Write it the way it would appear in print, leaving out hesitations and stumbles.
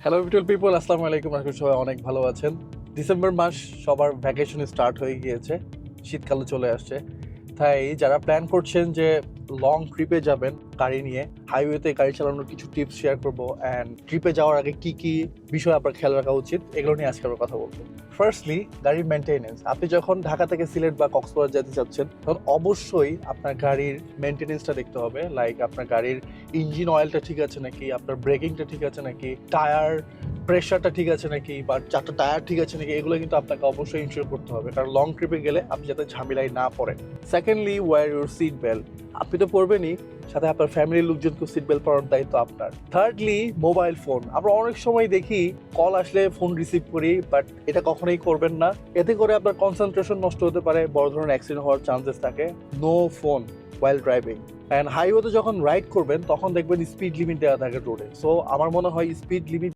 Hello beautiful people, আসসালামু আলাইকুম। আশা করি সবাই অনেক ভালো আছেন। ডিসেম্বর মাস, সবার ভ্যাকেশন স্টার্ট হয়ে গিয়েছে, শীতকালে চলে আসছে। তাই যারা প্ল্যান করছেন যে লং ট্রিপে যাবেন গাড়ি নিয়ে, হাইওয়েতে গাড়ি চালানোর কিছু টিপস শেয়ার করবো অ্যান্ড ট্রিপে যাওয়ার আগে কি কি বিষয় আপনার খেয়াল রাখা উচিত, এগুলো নিয়ে আজকে আমরা কথা বলবো। ফার্স্টলি, গাড়ির মেনটেনেন্স। আপনি যখন ঢাকা থেকে সিলেট বা কক্সবাজার যেতে চাচ্ছেন, তখন অবশ্যই আপনার গাড়ির মেনটেনেন্সটা দেখতে হবে। লাইক আপনার গাড়ির ইঞ্জিন অয়েলটা ঠিক আছে নাকি, আপনার ব্রেকিংটা ঠিক আছে নাকি, টায়ার প্রেশারটা ঠিক আছে নাকি, বা চারটা টায়ার ঠিক আছে নাকি, এগুলো কিন্তু আপনাকে অবশ্যই ইনশিওর করতে হবে, কারণ লং ট্রিপে গেলে আপনি যাতে ঝামেলায় না পড়েন। Secondly, wear your seat belt. আপনি তো পরবেনই, সাথে আপনার ফ্যামিলির লোকজনকে সিট বেল্ট পরানোর দায়িত্ব আপনার। Thirdly, mobile phone. আমরা অনেক সময় দেখি কল আসলে ফোন রিসিভ করি, বাট এটা কখনোই করবেন না। এতে করে আপনার কনসেন্ট্রেশন নষ্ট হতে পারে, বড় ধরনের অ্যাক্সিডেন্ট হওয়ার চান্সেস থাকে। No phone while driving. And হাইওয়েতে যখন রাইড করবেন তখন দেখবেন স্পিড লিমিট দেওয়া থাকে রোডে। সো আমার মনে হয় স্পিড লিমিট